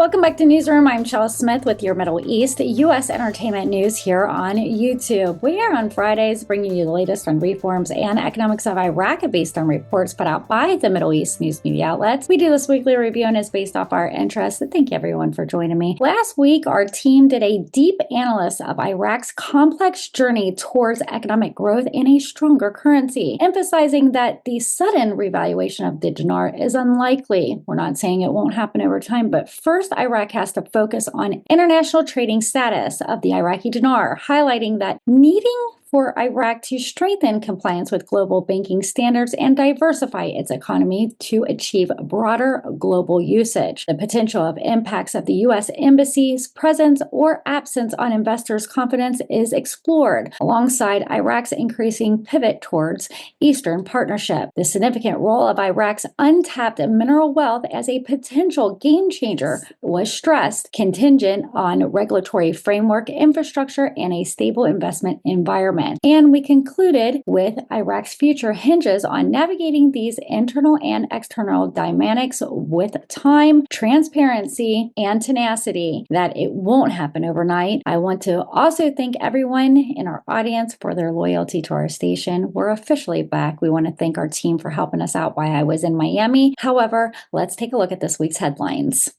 Welcome back to Newsroom. I'm Shella Smith with your Middle East U.S. entertainment news here on YouTube. We are on Fridays bringing you the latest on reforms and economics of Iraq based on reports put out by the Middle East news media outlets. We do this weekly review and it's based off our interests. Thank you everyone for joining me. Last week, our team did a deep analysis of Iraq's complex journey towards economic growth and a stronger currency, emphasizing that the sudden revaluation of the dinar is unlikely. We're not saying it won't happen over time, but first, Iraq has to focus on international trading status of the Iraqi dinar, highlighting that needing for Iraq to strengthen compliance with global banking standards and diversify its economy to achieve broader global usage. The potential of impacts of the U.S. embassy's presence or absence on investors' confidence is explored, alongside Iraq's increasing pivot towards Eastern Partnership. The significant role of Iraq's untapped mineral wealth as a potential game changer was stressed, contingent on regulatory framework, infrastructure, and a stable investment environment. And we concluded with Iraq's future hinges on navigating these internal and external dynamics with time, transparency, and tenacity, that it won't happen overnight. I want to also thank everyone in our audience for their loyalty to our station. We're officially back. We want to thank our team for helping us out while I was in Miami. However, let's take a look at this week's headlines.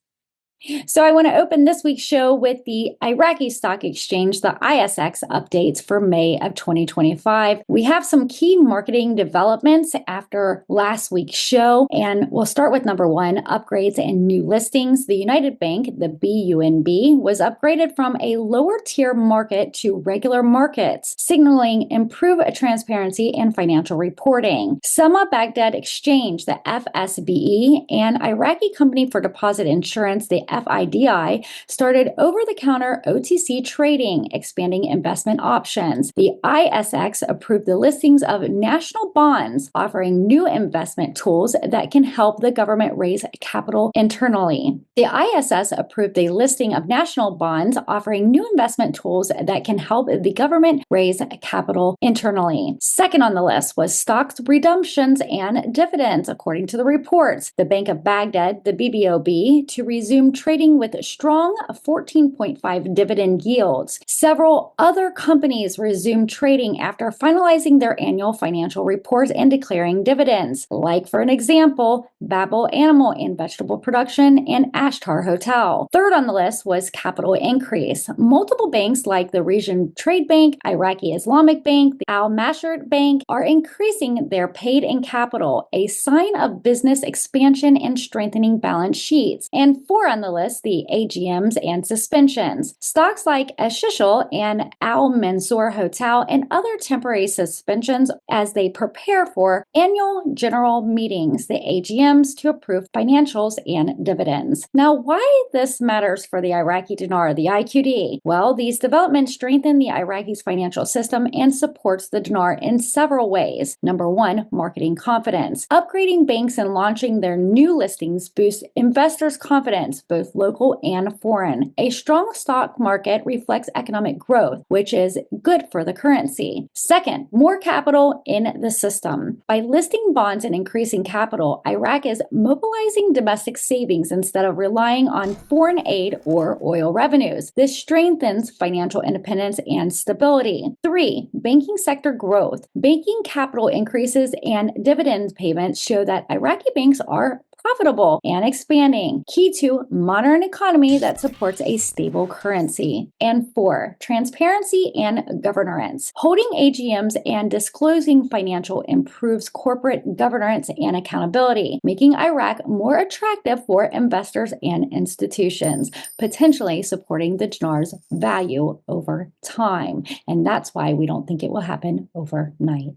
So I want to open this week's show with the Iraqi Stock Exchange, the ISX updates for May of 2025. We have some key marketing developments after last week's show, and we'll start with number one, upgrades and new listings. The United Bank, the BUNB, was upgraded from a lower tier market to regular markets, signaling improved transparency and financial reporting. SOMO Baghdad Exchange, the FSBE, and Iraqi Company for Deposit Insurance, the FIDI, started over-the-counter OTC trading, expanding investment options. The ISX approved the listings of national bonds, offering new investment tools that can help the government raise capital internally. The ISS approved a listing of national bonds, offering new investment tools that can help the government raise capital internally. Second on the list was stocks redemptions and dividends, according to the reports. The Bank of Baghdad, the BBOB, to resume trading with strong 14.5 dividend yields. Several other companies resumed trading after finalizing their annual financial reports and declaring dividends, like, for an example, Babel Animal and Vegetable Production and Ashtar Hotel. Third on the list was capital increase. Multiple banks like the Region Trade Bank, Iraqi Islamic Bank, the Al Mashert Bank are increasing their paid-in capital, a sign of business expansion and strengthening balance sheets. And four on the list, the AGMs and suspensions. Stocks like Ashishal and Al Mansour Hotel and other temporary suspensions as they prepare for annual general meetings, the AGMs, to approve financials and dividends. Now, why this matters for the Iraqi dinar, the IQD? Well, these developments strengthen the Iraqi's financial system and supports the dinar in several ways. Number one, marketing confidence. Upgrading banks and launching their new listings boosts investors' confidence, both local and foreign. A strong stock market reflects economic growth, which is good for the currency. Second, more capital in the system. By listing bonds and increasing capital, Iraq is mobilizing domestic savings instead of relying on foreign aid or oil revenues. This strengthens financial independence and stability. Three, banking sector growth. Banking capital increases and dividend payments show that Iraqi banks are profitable and expanding, key to modern economy that supports a stable currency. And four, transparency and governance. Holding AGMs and disclosing financial improves corporate governance and accountability, making Iraq more attractive for investors and institutions, potentially supporting the dinar's value over time. And that's why we don't think it will happen overnight.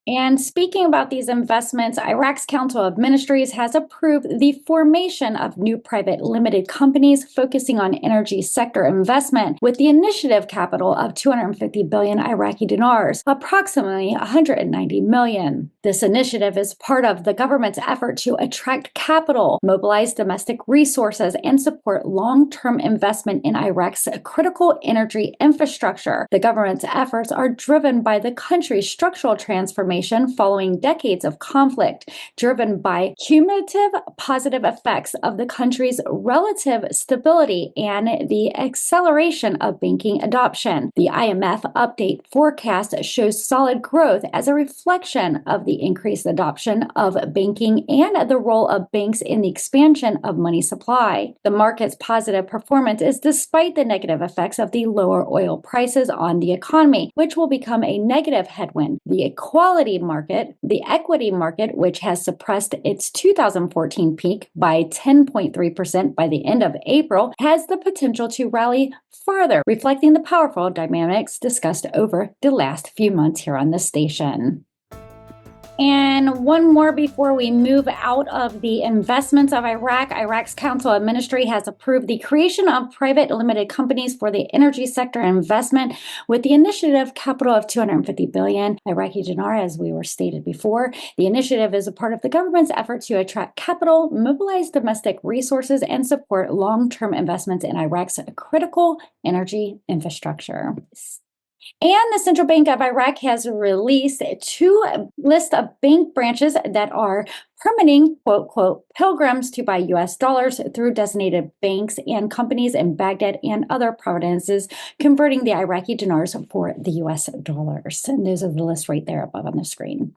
And speaking about these investments, Iraq's Council of Ministries has approved the formation of new private limited companies focusing on energy sector investment with the initiative capital of 250 billion Iraqi dinars, approximately 190 million. This initiative is part of the government's effort to attract capital, mobilize domestic resources, and support long-term investment in Iraq's critical energy infrastructure. The government's efforts are driven by the country's structural transformation following decades of conflict, driven by cumulative positive effects of the country's relative stability and the acceleration of banking adoption. The IMF update forecast shows solid growth as a reflection of the increased adoption of banking and the role of banks in the expansion of money supply. The market's positive performance is despite the negative effects of the lower oil prices on the economy, which will become a negative headwind. The equity market, which has suppressed its 2014 peak by 10.3% by the end of April, has the potential to rally further, reflecting the powerful dynamics discussed over the last few months here on the station. And one more before we move out of the investments of Iraq. Iraq's Council of Ministry has approved the creation of private limited companies for the energy sector investment with the initiative capital of $250 billion. IraqiDinar, as we were stated before, the initiative is a part of the government's effort to attract capital, mobilize domestic resources, and support long-term investments in Iraq's critical energy infrastructure. And the Central Bank of Iraq has released two lists of bank branches that are permitting, quote, pilgrims to buy U.S. dollars through designated banks and companies in Baghdad and other provinces, converting the Iraqi dinars for the U.S. dollars. And those are the lists right there above on the screen.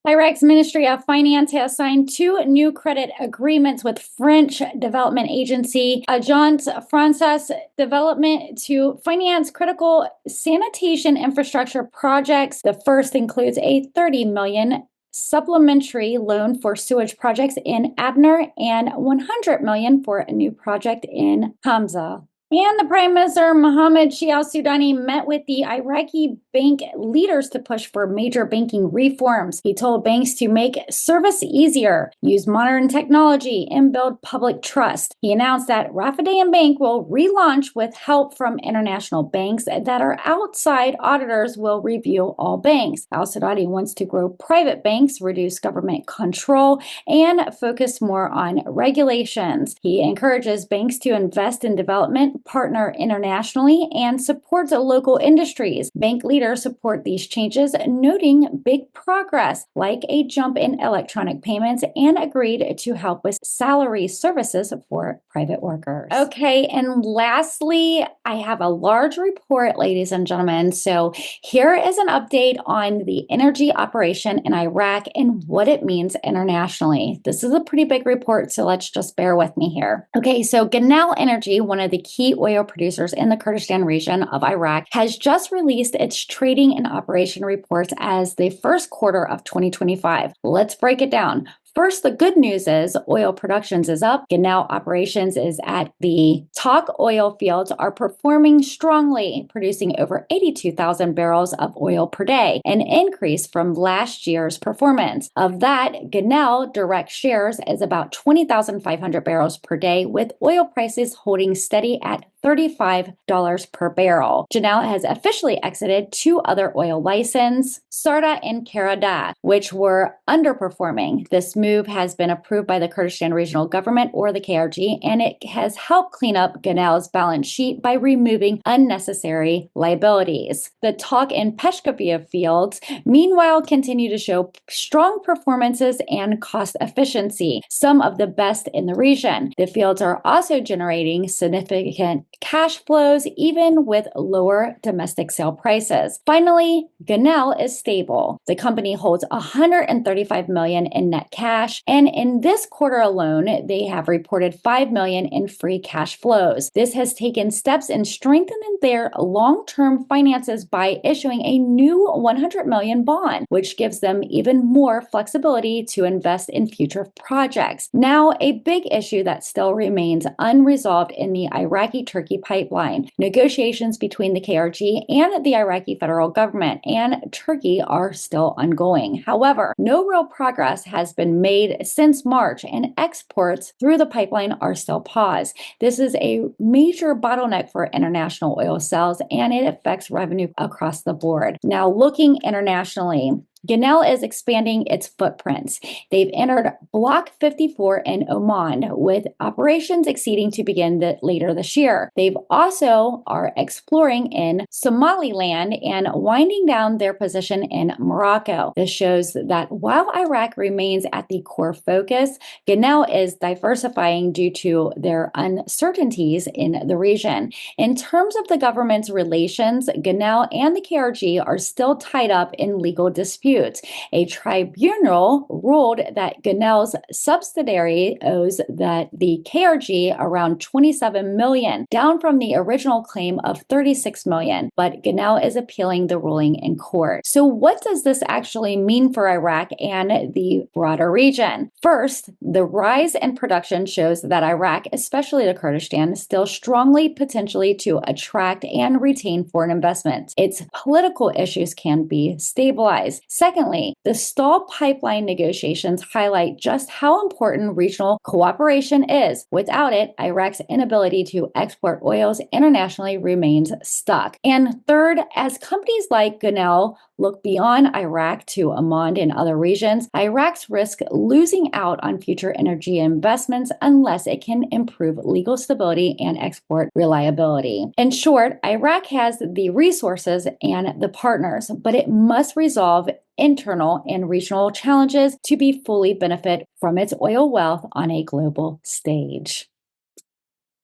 Iraq's Ministry of Finance has signed two new credit agreements with French development agency Agence Française Development to finance critical sanitation infrastructure projects. The first includes a $30 million supplementary loan for sewage projects in Abner and $100 million for a new project in Hamza. And the Prime Minister Mohammed Shia al-Sudani met with the Iraqi bank leaders to push for major banking reforms. He told banks to make service easier, use modern technology, and build public trust. He announced that Rafidain Bank will relaunch with help from international banks that are outside auditors will review all banks. Al-Sudani wants to grow private banks, reduce government control, and focus more on regulations. He encourages banks to invest in development, partner internationally, and supports local industries. Bank leaders support these changes, noting big progress, like a jump in electronic payments, and agreed to help with salary services for private workers. Okay, and lastly, I have a large report, ladies and gentlemen. So here is an update on the energy operation in Iraq and what it means internationally. This is a pretty big report, so let's just bear with me here. Okay, so Ganal Energy, one of the key oil producers in the Kurdistan region of Iraq, has just released its trading and operation reports as the first quarter of 2025. Let's break it down. First, the good news is oil productions is up. Ganal operations is at the Talk oil fields are performing strongly, producing over 82,000 barrels of oil per day, an increase from last year's performance. Of that, Ganal direct shares is about 20,500 barrels per day, with oil prices holding steady at $35 per barrel. Ganal has officially exited two other oil licenses, Sarda and Karada, which were underperforming. This move has been approved by the Kurdistan Regional Government, or the KRG, and it has helped clean up Ganal's balance sheet by removing unnecessary liabilities. The Talk and Peshkapia fields, meanwhile, continue to show strong performances and cost efficiency, some of the best in the region. The fields are also generating significant cash flows, even with lower domestic sale prices. Finally, Ganal is stable. The company holds $135 million in net cash, and in this quarter alone, they have reported $5 million in free cash flows. This has taken steps in strengthening their long-term finances by issuing a new $100 million bond, which gives them even more flexibility to invest in future projects. Now, a big issue that still remains unresolved in the Iraqi-Turkey pipeline. Negotiations between the KRG and the Iraqi federal government and Turkey are still ongoing. However, no real progress has been made since March, and exports through the pipeline are still paused. This is a major bottleneck for international oil sales, and it affects revenue across the board. Now, looking internationally, Ganel is expanding its footprints. They've entered Block 54 in Oman, with operations exceeding to begin later this year. They've also are exploring in Somaliland and winding down their position in Morocco. This shows that while Iraq remains at the core focus, Ganel is diversifying due to their uncertainties in the region. In terms of the government's relations, Ganel and the KRG are still tied up in legal disputes. A tribunal ruled that Ganel's subsidiary owes the KRG around $27 million, down from the original claim of $36 million, but Ganel is appealing the ruling in court. So what does this actually mean for Iraq and the broader region? First, the rise in production shows that Iraq, especially the Kurdistan, still strongly potentially to attract and retain foreign investment. Its political issues can be stabilized. Secondly, the stall pipeline negotiations highlight just how important regional cooperation is. Without it, Iraq's inability to export oils internationally remains stuck. And third, as companies like Ganel look beyond Iraq to Oman and other regions, Iraq's risk losing out on future energy investments unless it can improve legal stability and export reliability. In short, Iraq has the resources and the partners, but it must resolve internal and regional challenges to be fully benefit from its oil wealth on a global stage.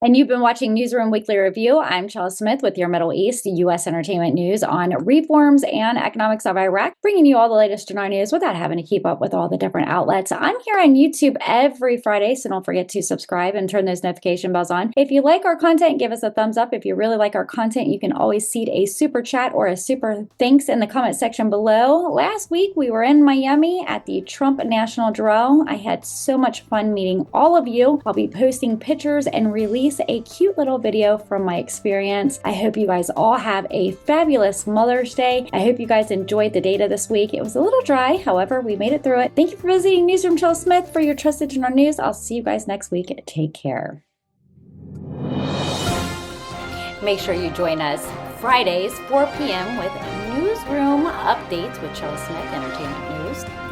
And you've been watching Newsroom Weekly Review. I'm Chelsea Smith with your Middle East U.S. entertainment news on reforms and economics of Iraq, bringing you all the latest Dinar news without having to keep up with all the different outlets. I'm here on YouTube every Friday, so don't forget to subscribe and turn those notification bells on. If you like our content, give us a thumbs up. If you really like our content, you can always seed a super chat or a super thanks in the comment section below. Last week, we were in Miami at the Trump National Draw. I had so much fun meeting all of you. I'll be posting pictures and release a cute little video from my experience. I hope you guys all have a fabulous Mother's Day. I hope you guys enjoyed the data this week. It was a little dry, however, we made it through it. Thank you for visiting Newsroom Chelsea Smith for your trusted Dinar news. I'll see you guys next week. Take care. Make sure you join us Fridays, 4 p.m. with Newsroom Updates with Chelsea Smith Entertainment News.